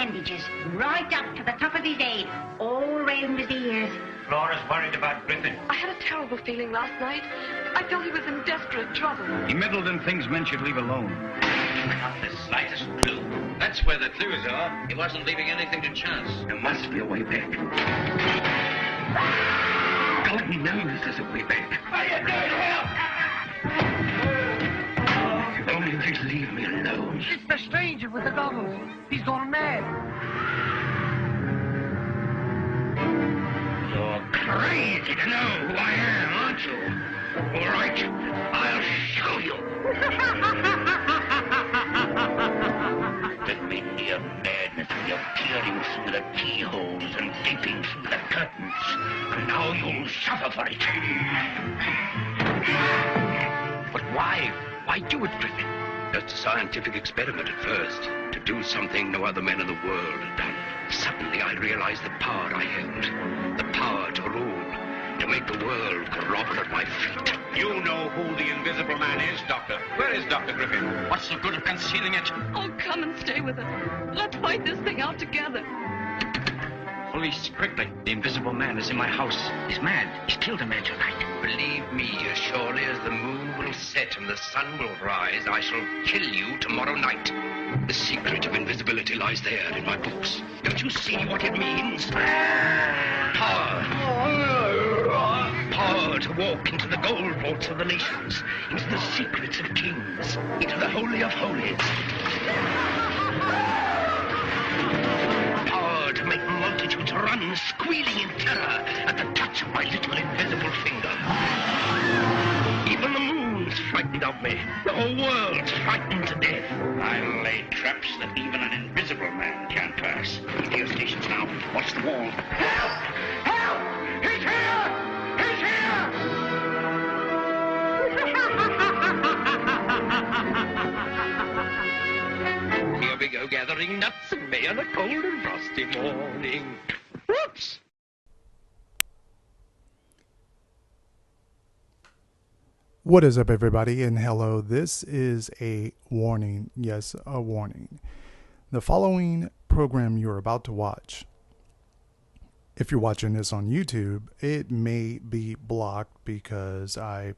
bandages right up to the top of his head, all round his ears. Flora's worried about Griffin. I had a terrible feeling last night. I felt he was in desperate trouble. He meddled in things men should leave alone. Not the slightest clue. That's where the clues are. He wasn't leaving anything to chance. There must be a way back. God knows there's a way back. Are you doing help? If only they'd leave me alone. It's the stranger with the goggles. He's gone mad. You're crazy to know who I am, aren't you? All right, I'll show you. Let me in your madness when you're peering through the keyholes and gaping through the curtains. And now you'll suffer for it. But why? Why do it, Griffin? Just a scientific experiment at first. To do something no other man in the world had done. Suddenly I realized the power I held. The power to rule. To make the world grovel at my feet. You know who the Invisible Man is, Doctor. Where is Dr. Griffin? What's the good of concealing it? Oh, come and stay with us. Let's fight this thing out together. Police, quickly. The Invisible Man is in my house. He's mad. He's killed a man tonight. Believe me, as surely as the moon will set and the sun will rise, I shall kill you tomorrow night. The secret of invisibility lies there in my books. Don't you see what it means? Power. Power to walk into the gold vaults of the nations, into the secrets of kings, into the Holy of Holies. Power to make multitudes run, squealing in terror at the touch of my little invisible finger. Even the moon's frightened of me. The whole world's frightened to death. I'll lay traps that even an invisible man can't pass. Radio stations now. Watch the wall. Help! Help! He's here! He's here! Here we go, gathering nuts and may on a cold and frosty morning. Whoops! What is up, everybody, and hello. This is a warning. Yes, a warning. The following program you're about to watch, if you're watching this on YouTube, it may be blocked because I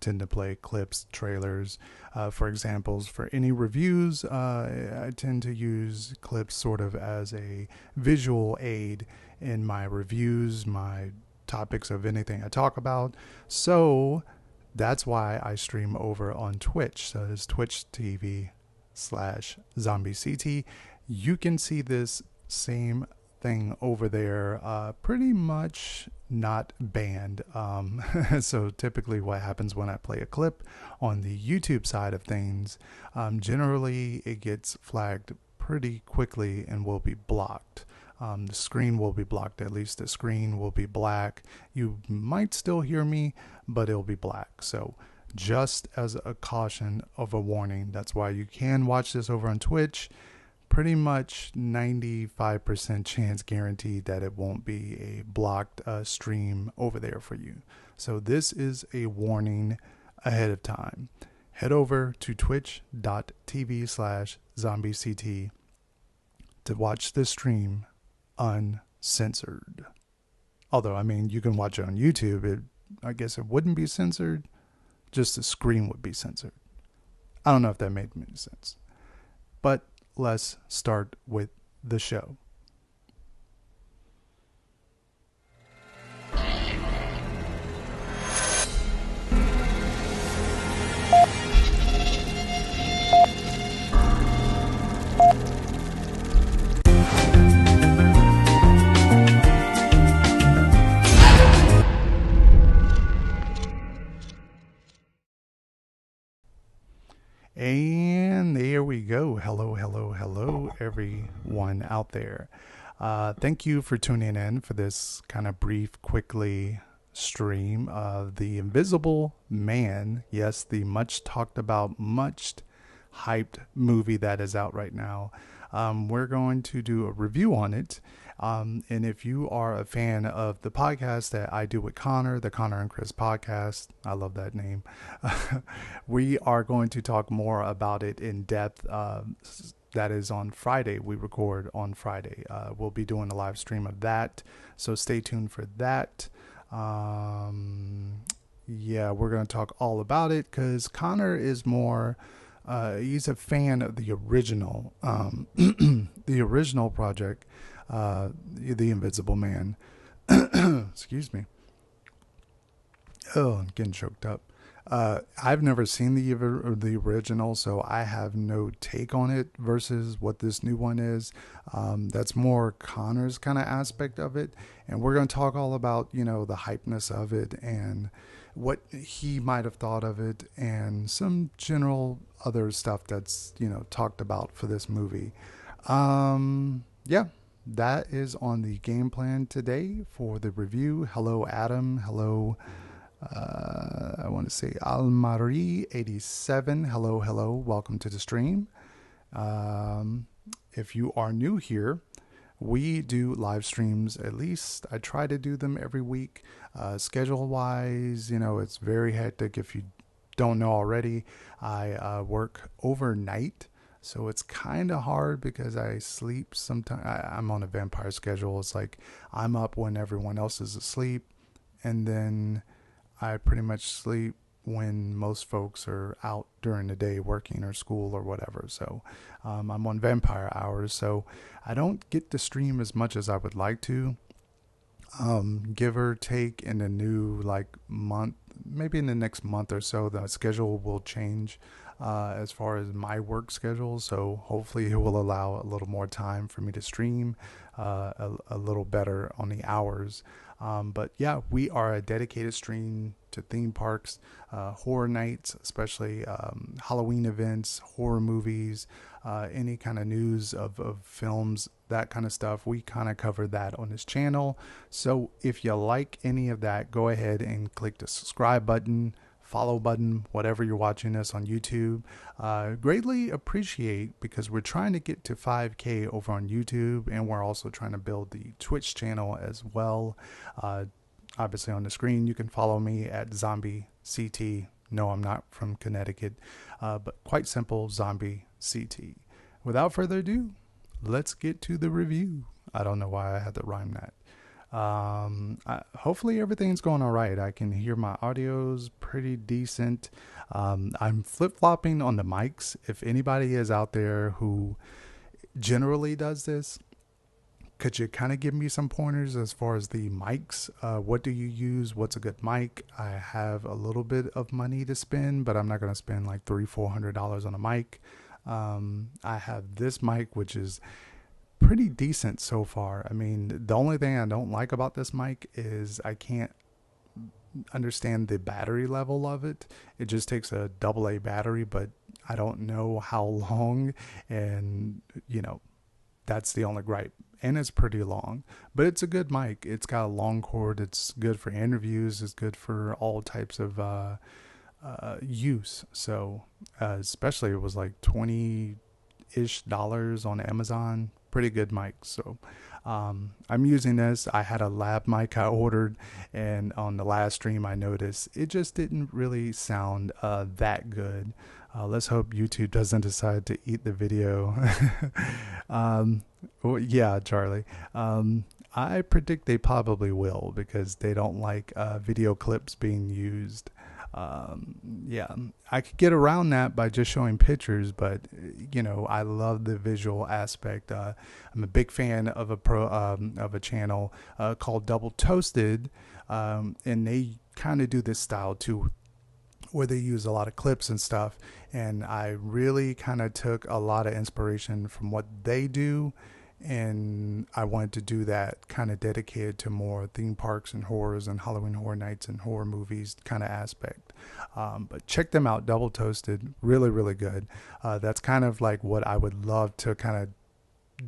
tend to play clips, trailers, for examples. For any reviews, I tend to use clips sort of as a visual aid in my reviews, my topics of anything I talk about. So that's why I stream over on Twitch. So it's Twitch TV/ZombieCT. You can see this same thing over there, pretty much not banned. So typically what happens when I play a clip on the YouTube side of things, generally it gets flagged pretty quickly and will be blocked. The screen will be blocked. At least the screen will be black. You might still hear me, but it'll be black. So just as a caution of a warning, that's why you can watch this over on Twitch. Pretty much 95% chance guaranteed that it won't be a blocked stream over there for you. So this is a warning ahead of time. Head over to twitch.tv/ZombieCT to watch this stream uncensored. Although, I mean, you can watch it on YouTube. I guess it wouldn't be censored. Just the screen would be censored. I don't know if that made any sense. But let's start with the show. And there we go. Hello, hello, hello, everyone out there. Thank you for tuning in for this kind of brief, quickly stream of The Invisible Man. Yes, the much talked about, much hyped movie that is out right now. We're going to do a review on it. And if you are a fan of the podcast that I do with Connor, the Connor and Chris podcast, I love that name. We are going to talk more about it in depth, that is on Friday. We record on Friday. We'll be doing a live stream of that, so stay tuned for that. Yeah, we're going to talk all about it because Connor is more, he's a fan of the original, the original project, The Invisible Man. Excuse me. Oh, I'm getting choked up. I've never seen the original, so I have no take on it versus what this new one is. That's more Connor's kind of aspect of it, and we're going to talk all about, you know, the hypeness of it and what he might have thought of it and some general other stuff that's, you know, talked about for this movie. Yeah, that is on the game plan today for the review. Hello, Adam. Hello. I want to say Almari87. Hello. Welcome to the stream. If you are new here, we do live streams. At least I try to do them every week. Schedule wise, you know, it's very hectic. If you don't know already, I work overnight. So it's kind of hard because I sleep sometimes. I'm on a vampire schedule. It's like I'm up when everyone else is asleep, and then I pretty much sleep when most folks are out during the day working or school or whatever. So I'm on vampire hours, so I don't get to stream as much as I would like to. Give or take in the new month, maybe in the next month or so, the schedule will change as far as my work schedule. So hopefully it will allow a little more time for me to stream a little better on the hours. But yeah, we are a dedicated stream to theme parks, horror nights, especially Halloween events, horror movies, any kind of news of films, that kind of stuff. We kind of cover that on this channel. So if you like any of that, go ahead and click the subscribe button, follow button, whatever you're watching us on YouTube. Greatly appreciate, because we're trying to get to 5K over on YouTube, and we're also trying to build the Twitch channel as well. Obviously on the screen you can follow me at Zombie CT. No, I'm not from Connecticut, but quite simple, Zombie CT. Without further ado, let's get to the review. I don't know why I had to rhyme that. Hopefully everything's going all right. I can hear my audio's pretty decent. I'm flip-flopping on the mics. If anybody is out there who generally does this, could you kind of give me some pointers as far as the mics? What do you use? What's a good mic? I have a little bit of money to spend, but I'm not going to spend like $300-400 on a mic. I have this mic, which is pretty decent so far. I mean, the only thing I don't like about this mic is I can't understand the battery level of it. It just takes a AA battery, but I don't know how long, and you know, that's the only gripe. And it's pretty long, but it's a good mic. It's got a long cord. It's good for interviews. It's good for all types of use. So especially it was like $20-ish on Amazon. Pretty good mic. So I'm using this. I had a lab mic I ordered, and on the last stream I noticed it just didn't really sound that good. Let's hope YouTube doesn't decide to eat the video. Well, yeah, Charlie. I predict they probably will, because they don't like video clips being used. Yeah, I could get around that by just showing pictures, but you know, I love the visual aspect. I'm a big fan of a channel called Double Toasted, and they kind of do this style too, where they use a lot of clips and stuff, and I really kind of took a lot of inspiration from what they do, and I wanted to do that kind of dedicated to more theme parks and horrors and Halloween Horror Nights and horror movies kind of aspect. But check them out, Double Toasted, really good. That's kind of like what I would love to kind of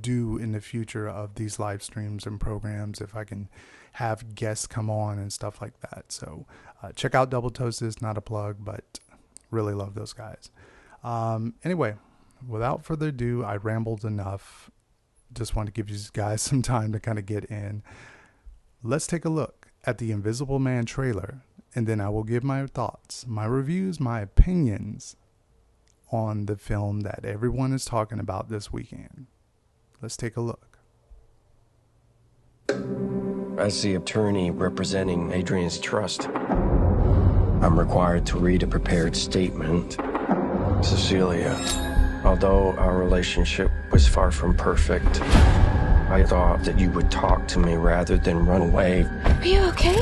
do in the future of these live streams and programs, if I can have guests come on and stuff like that. So check out Double Toasted. It's not a plug, but really love those guys. Anyway, without further ado, I rambled enough. Just want to give you guys some time to kind of get in. Let's take a look at the Invisible Man trailer, and then I will give my thoughts, my reviews, my opinions on the film that everyone is talking about this weekend. Let's take a look. As the attorney representing Adrian's trust, I'm required to read a prepared statement. Cecilia, although our relationship was far from perfect, I thought that you would talk to me rather than run away. Are you okay?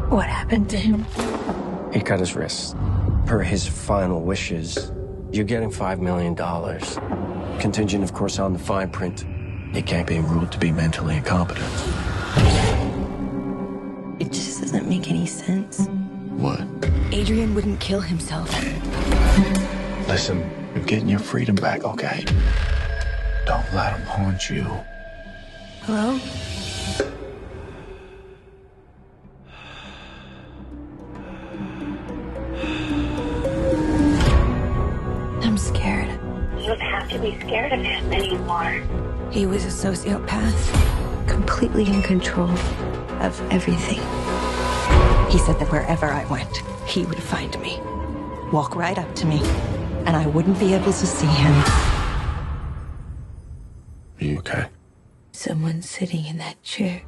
What happened to him? He cut his wrist. Per his final wishes, you're getting $5 million. Contingent, of course, on the fine print. He can't be ruled to be mentally incompetent. It just doesn't make any sense. What? Adrian wouldn't kill himself. Listen, you're getting your freedom back, okay? Don't let him haunt you. Hello? I'm scared. You don't have to be scared of him anymore. He was a sociopath, completely in control of everything. He said that wherever I went, he would find me, walk right up to me, and I wouldn't be able to see him. Are you okay? Someone's sitting in that chair.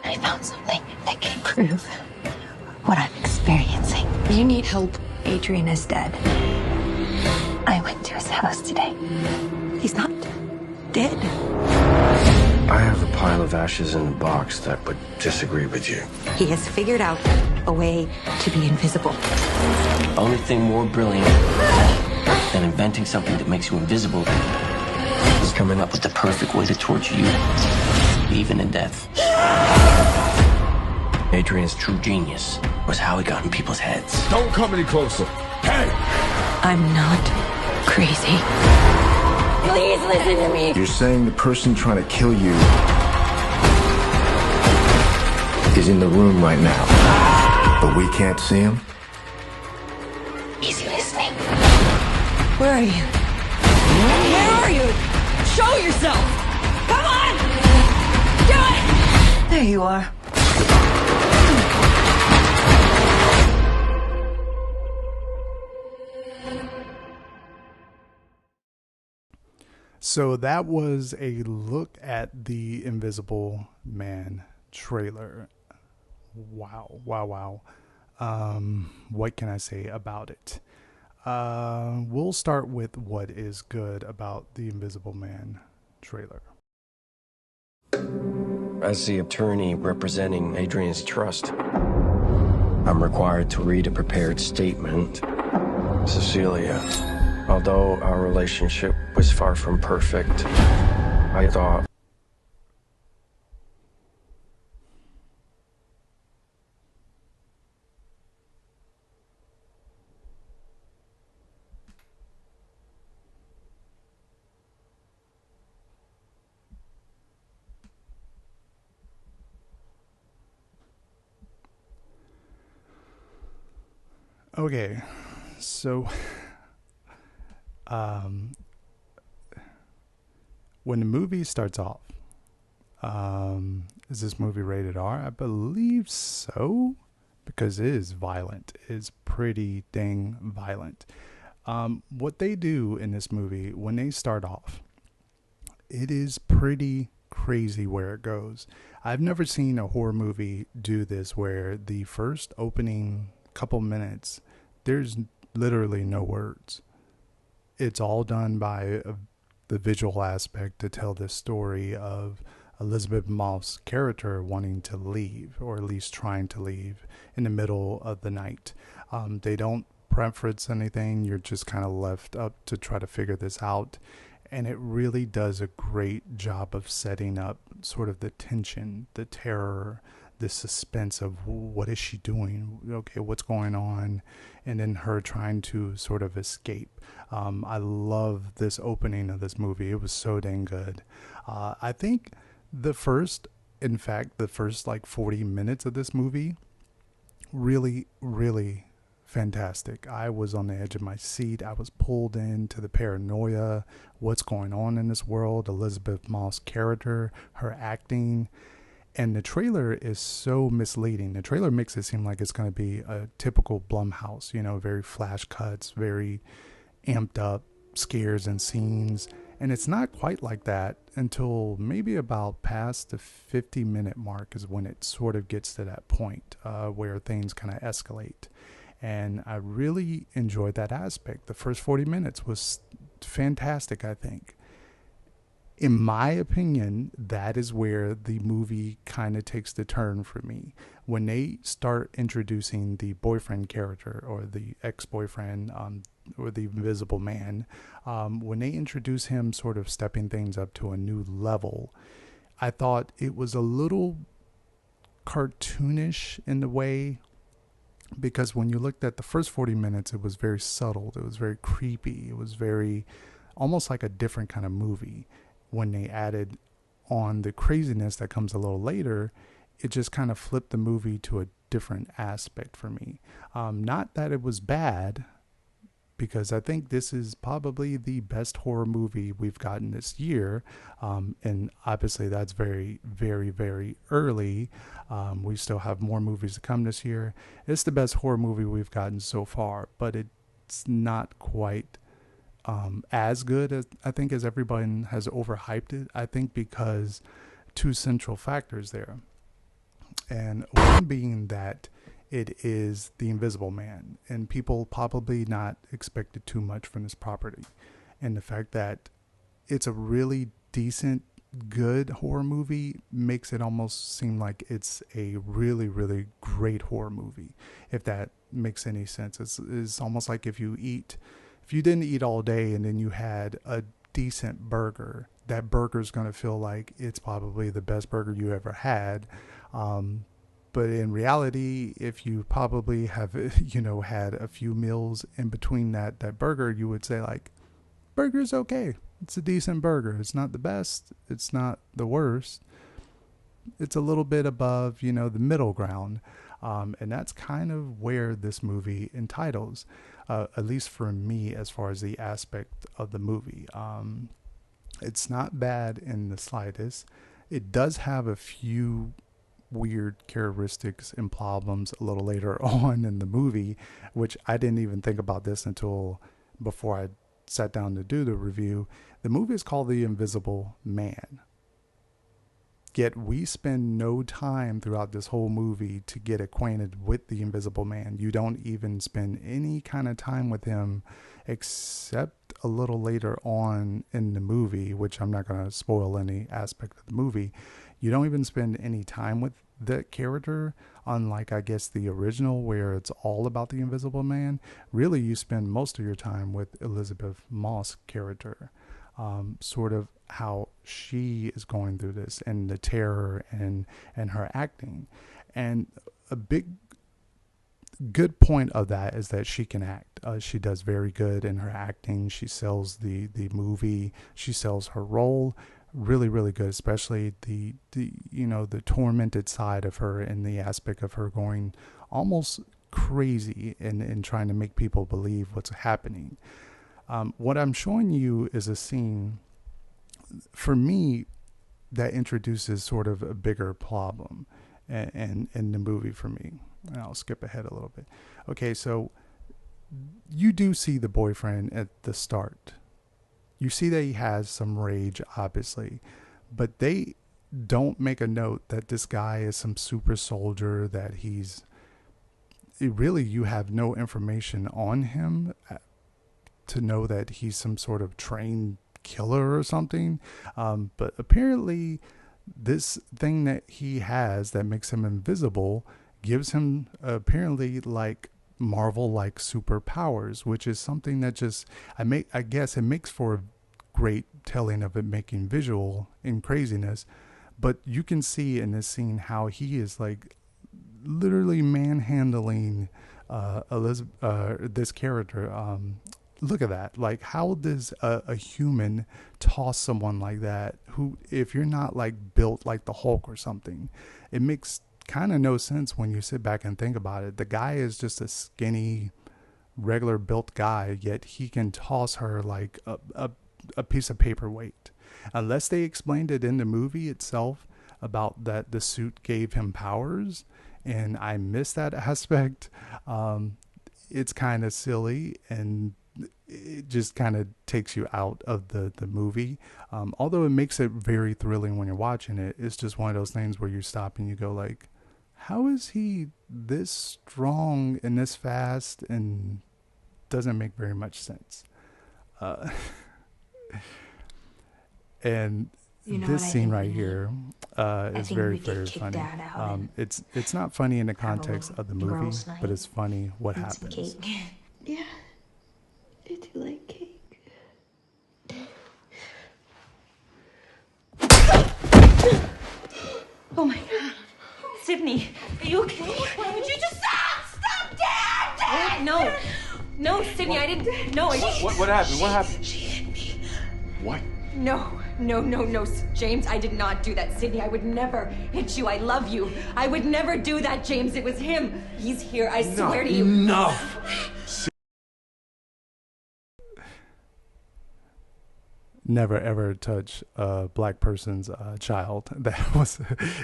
I found something that can prove what I'm experiencing. You need help. Adrian is dead. I went to his house today. He's not dead. I have a pile of ashes in the box that would disagree with you. He has figured out a way to be invisible. Only thing more brilliant than inventing something that makes you invisible is coming up with the perfect way to torture you, even in death. Adrian's true genius was how he got in people's heads. Don't come any closer. Hey! I'm not crazy. Please listen to me. You're saying the person trying to kill you is in the room right now, but we can't see him? Is he listening? Where are you? Where are you? Show yourself! Come on! Do it! There you are. So that was a look at the Invisible Man trailer. Wow. What can I say about it? We'll start with what is good about the Invisible Man trailer. As the attorney representing Adrian's trust, I'm required to read a prepared statement. Cecilia, although our relationship was far from perfect, I thought... Okay, so when the movie starts off, is this movie rated R? I believe so, because it is violent. It's pretty dang violent. What they do in this movie when they start off, it is pretty crazy where it goes. I've never seen a horror movie do this, where the first opening couple minutes, there's literally no words. It's all done by the visual aspect to tell this story of Elizabeth Moss' character wanting to leave, or at least trying to leave in the middle of the night. They don't preference anything. You're just kind of left up to try to figure this out. And it really does a great job of setting up sort of the tension, the terror, the suspense of what is she doing? Okay, what's going on? And then her trying to sort of escape. I love this opening of this movie. It was so dang good. I think the first like 40 minutes of this movie, really, really fantastic. I was on the edge of my seat. I was pulled into the paranoia, what's going on in this world, Elizabeth Moss' character, her acting. And the trailer is so misleading. The trailer makes it seem like it's going to be a typical Blumhouse, you know, very flash cuts, very amped up scares and scenes. And it's not quite like that until maybe about past the 50-minute mark is when it sort of gets to that point where things kind of escalate. And I really enjoyed that aspect. The first 40 minutes was fantastic, I think. In my opinion, that is where the movie kind of takes the turn for me. When they start introducing the boyfriend character or the ex-boyfriend or the Invisible Man, when they introduce him sort of stepping things up to a new level, I thought it was a little cartoonish in the way, because when you looked at the first 40 minutes, it was very subtle. It was very creepy. It was very almost like a different kind of movie. When they added on the craziness that comes a little later, it just kind of flipped the movie to a different aspect for me. Not that it was bad, because I think this is probably the best horror movie we've gotten this year. And obviously that's very, very, very early. We still have more movies to come this year. It's the best horror movie we've gotten so far, but it's not quite as good as I think as everybody has overhyped it. I think because two central factors there, and one being that it is the Invisible Man, and people probably not expected too much from this property, and the fact that it's a really decent, good horror movie makes it almost seem like it's a really, really great horror movie, if that makes any sense. It's almost like if you didn't eat all day and then you had a decent burger, that burger is going to feel like it's probably the best burger you ever had. But in reality, if you probably have, had a few meals in between that burger, you would say like, burger's okay. It's a decent burger. It's not the best. It's not the worst. It's a little bit above, the middle ground. And that's kind of where this movie entitles, at least for me, as far as the aspect of the movie. It's not bad in the slightest. It does have a few weird characteristics and problems a little later on in the movie, which I didn't even think about this until before I sat down to do the review. The movie is called The Invisible Man. Yet we spend no time throughout this whole movie to get acquainted with the Invisible Man. You don't even spend any kind of time with him except a little later on in the movie, which I'm not going to spoil any aspect of the movie. You don't even spend any time with that character, unlike, I guess, the original where it's all about the Invisible Man. Really, you spend most of your time with Elizabeth Moss character. Sort of how she is going through this and the terror and her acting. And a good point of that is that she can act. She does very good in her acting. She sells the movie. She sells her role really, really good, especially the tormented side of her and the aspect of her going almost crazy and trying to make people believe what's happening. What I'm showing you is a scene, for me, that introduces sort of a bigger problem in the movie for me. And I'll skip ahead a little bit. Okay, so you do see the boyfriend at the start. You see that he has some rage, obviously, but they don't make a note that this guy is some super soldier, that you have no information on him to know that he's some sort of trained killer or something. But apparently this thing that he has that makes him invisible gives him apparently like Marvel-like superpowers, which is something that just, I guess it makes for a great telling of it making visual in craziness. But you can see in this scene how he is like literally manhandling this character. Look at that. Like, how does a human toss someone like that, who, if you're not like built like the Hulk or something? It makes kind of no sense when you sit back and think about it. The guy is just a skinny, regular built guy, yet he can toss her like a piece of paperweight. Unless they explained it in the movie itself, about that the suit gave him powers, and I miss that aspect. It's kind of silly, and it just kind of takes you out of the movie. Although it makes it very thrilling when you're watching it, it's just one of those things where you stop and you go like, how is he this strong and this fast, and doesn't make very much sense. And this scene right here is very, very funny. It's not funny in the context of the movie, but it's funny what happens. Yeah, I do like cake. Oh my God. Sydney, are you okay? Why would you just stop, Dad? No, Sydney, I didn't. No, What happened? What happened? She hit me. What? No, James, I did not do that. Sydney, I would never hit you. I love you. I would never do that, James. It was him. He's here. I swear to you. Enough. Never ever touch a black person's child. That was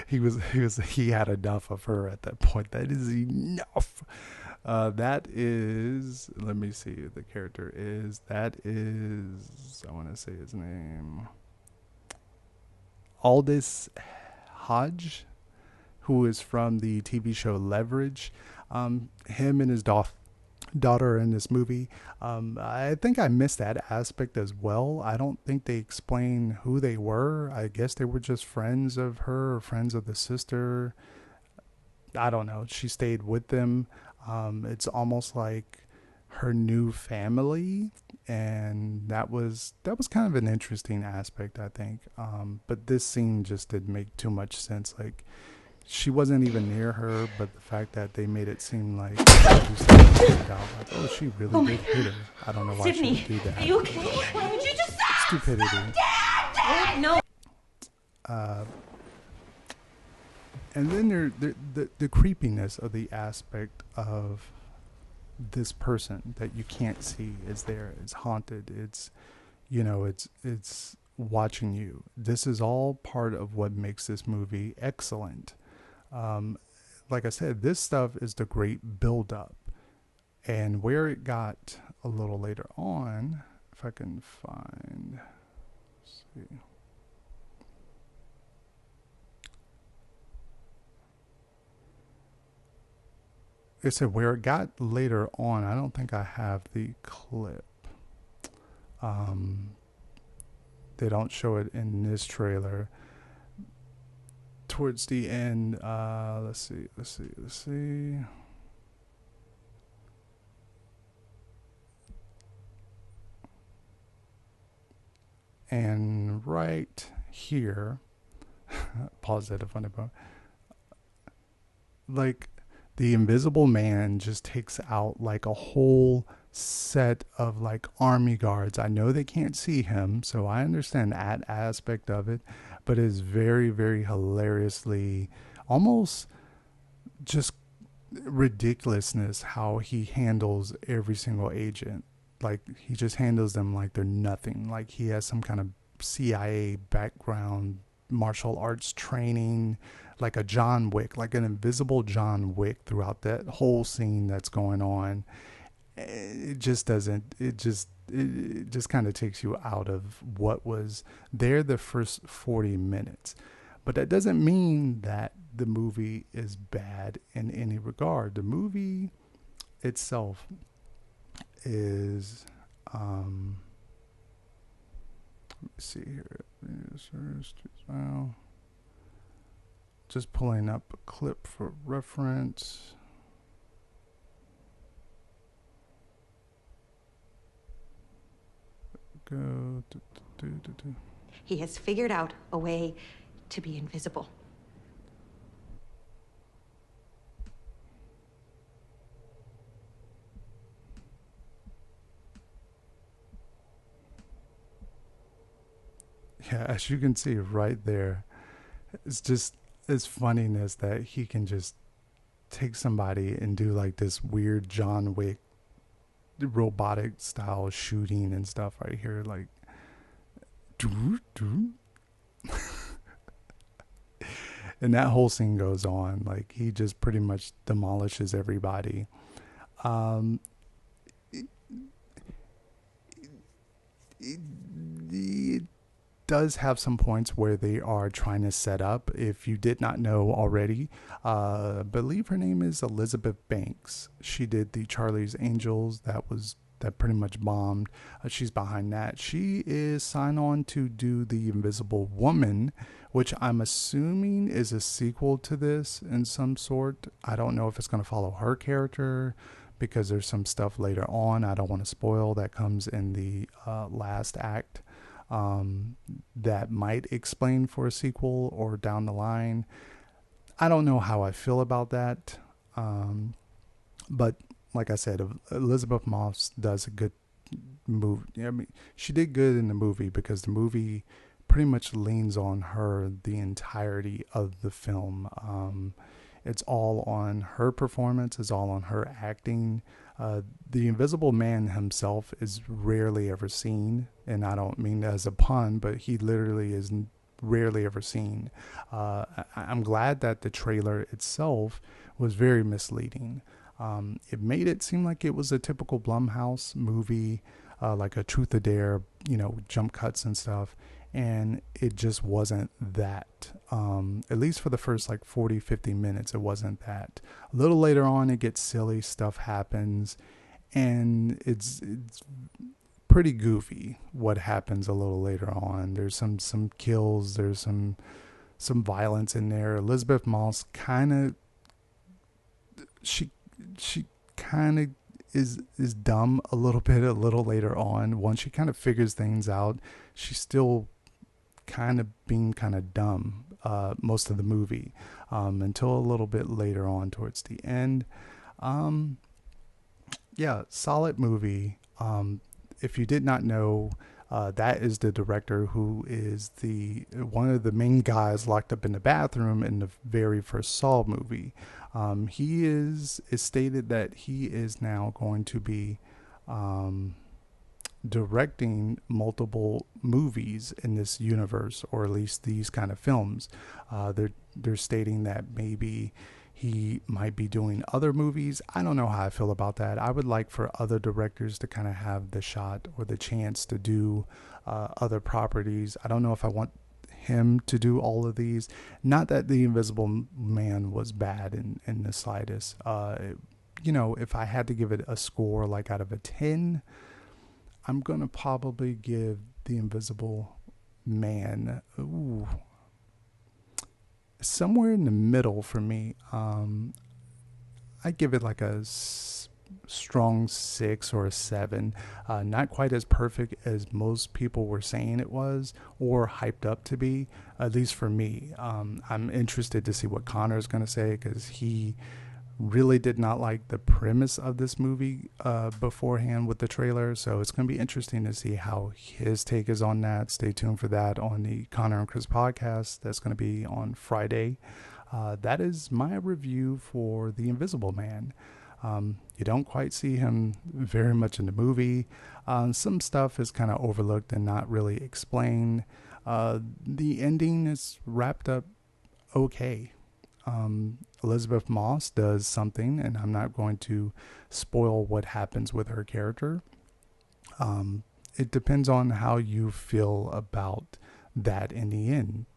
he had enough of her at that point. That is enough. That is, let me see who the character is. That is, I want to say his name, Aldous Hodge, who is from the TV show Leverage. Him and his daughter in this movie. I think I missed that aspect as well. I don't think they explain who they were. I guess they were just friends of her or friends of the sister. I don't know. She stayed with them. It's almost like her new family, and that was kind of an interesting aspect, I think. But this scene just didn't make too much sense. Like, she wasn't even near her, but the fact that they made it seem like, oh, she really did hit her. I don't know why Sydney, she would do that. Are you okay? Why would you just stop? Stupidity. Dad! No. And then the creepiness of the aspect of this person that you can't see is there. It's haunted. It's, it's watching you. This is all part of what makes this movie excellent. Like I said, this stuff is the great build-up. And where it got a little later on, if I can find, let's see. It said where it got later on. I don't think I have the clip. They don't show it in this trailer. Towards the end, let's see. And right here, pause that if I know. Like, the Invisible Man just takes out like a whole set of like army guards. I know they can't see him, so I understand that aspect of it, but it's very, very hilariously, almost just ridiculousness how he handles every single agent. Like, he just handles them like they're nothing. Like, he has some kind of CIA background, martial arts training, like a John Wick, like an invisible John Wick throughout that whole scene that's going on. It just doesn't, it just kind of takes you out of what was there the first 40 minutes. But that doesn't mean that the movie is bad in any regard. The movie itself is, let me see here. Just pulling up a clip for reference. Go. He has figured out a way to be invisible. Yeah, as you can see right there, it's just it's funniness that he can just take somebody and do like this weird John Wick robotic style shooting and stuff right here, like and that whole scene goes on. Like, he just pretty much demolishes everybody. It does have some points where they are trying to set up. If you did not know already, I believe her name is Elizabeth Banks. She did the Charlie's Angels that pretty much bombed. She's behind that. She is signed on to do The Invisible Woman, which I'm assuming is a sequel to this in some sort. I don't know if it's going to follow her character, because there's some stuff later on, I don't want to spoil, that comes in the last act that might explain for a sequel or down the line. I don't know how I feel about that. But like I said, Elizabeth Moss does a good movie. I mean, she did good in the movie because the movie pretty much leans on her the entirety of the film. It's all on her performance. It's all on her acting. The Invisible Man himself is rarely ever seen, and I don't mean as a pun, but he literally is rarely ever seen. I'm glad that the trailer itself was very misleading. It made it seem like it was a typical Blumhouse movie, like a Truth or Dare, jump cuts and stuff. And it just wasn't that. At least for the first 40, 50 minutes, it wasn't that. A little later on, it gets silly, stuff happens, and it's pretty goofy what happens a little later on. There's some kills, there's some violence in there. Elizabeth Moss she kind of is dumb a little later on. Once she kind of figures things out, she's still kind of being kind of dumb most of the movie, until a little bit later on towards the end. Solid movie. If you did not know, that is the director who is one of the main guys locked up in the bathroom in the very first Saw movie. It's stated that he is now going to be directing multiple movies in this universe, or at least these kind of films. They're stating that maybe he might be doing other movies. I don't know how I feel about that. I would like for other directors to kind of have the shot or the chance to do other properties. I don't know if I want him to do all of these. Not that The Invisible Man was bad in the slightest. If I had to give it a score out of a 10, I'm going to probably give The Invisible Man somewhere in the middle for me. I give it a strong 6 or a 7. Not quite as perfect as most people were saying it was or hyped up to be, at least for me. I'm interested to see what Connor is going to say, because he really did not like the premise of this movie beforehand with the trailer. So it's going to be interesting to see how his take is on that. Stay tuned for that on the Connor and Chris podcast. That's going to be on Friday. That is my review for The Invisible Man. You don't quite see him very much in the movie. Some stuff is kind of overlooked and not really explained. The ending is wrapped up okay. Elizabeth Moss does something, and I'm not going to spoil what happens with her character. It depends on how you feel about that in the end.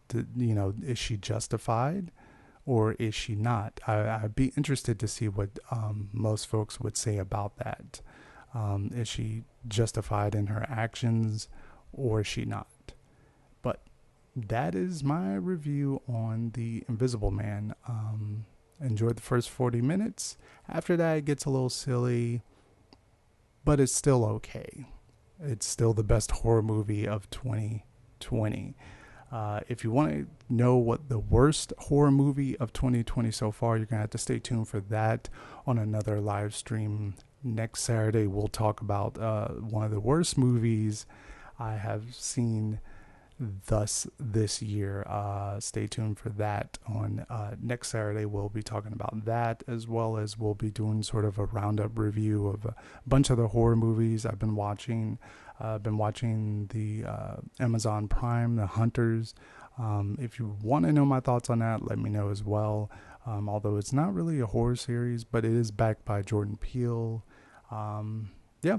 Is she justified or is she not? I'd be interested to see what most folks would say about that. Is she justified in her actions or is she not? But that is my review on The Invisible Man. Enjoyed the first 40 minutes. After that, it gets a little silly, but it's still okay. It's still the best horror movie of 2020. If you want to know what the worst horror movie of 2020 so far, you're going to have to stay tuned for that on another live stream next Saturday. We'll talk about one of the worst movies I have seen thus this year. Stay tuned for that on next Saturday. We'll be talking about that, as well as we'll be doing sort of a roundup review of a bunch of the horror movies I've been watching. I've been watching the Amazon Prime, The Hunters. If you want to know my thoughts on that, let me know as well. Although it's not really a horror series, but it is backed by Jordan Peele. Yeah,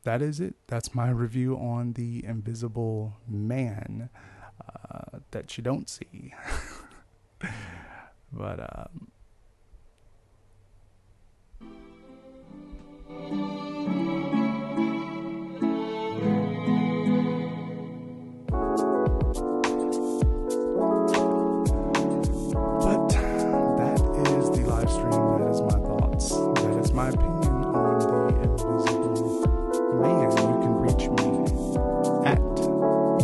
that is it. That's my review on The Invisible Man that you don't see. But that is the live stream. That is my thoughts. That is my opinion on The Invisible Man. You can reach me at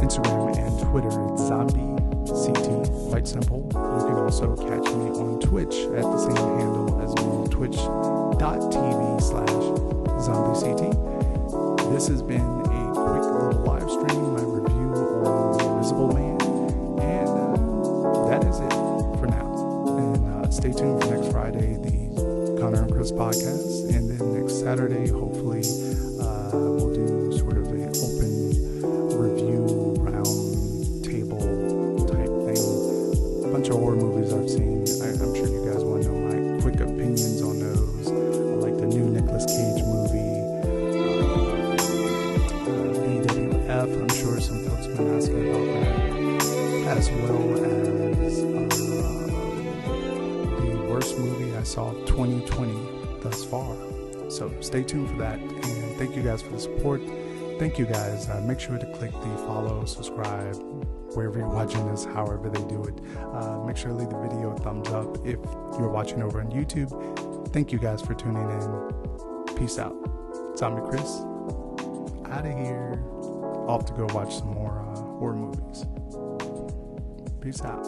Instagram and Twitter. It's ZombieCT, quite simple. You can also catch me on Twitch at the same handle as well, twitch.tv/ZombieCT. This has been a quick little live stream, my review on The Invisible Man, and that is it for now. And stay tuned for next Friday, the Connor and Chris podcast, and then next Saturday, hopefully, we'll do sort of an open review round table type thing. A bunch of horror movies I've seen. I'm sure you guys want to know my quick opinions on those. I like the new Nicolas Cage movie, BWF. I'm sure some folks have been asking about that, as well as the worst movie I saw of 2020 thus far. So stay tuned for that, and thank you guys for the support. Thank you guys. Make sure to click the follow, subscribe, wherever you're watching this, however they do it. Make sure to leave the video a thumbs up if you're watching over on YouTube. Thank you guys for tuning in. Peace out. Zombie Chris, out of here. Off to go watch some more horror movies. Peace out.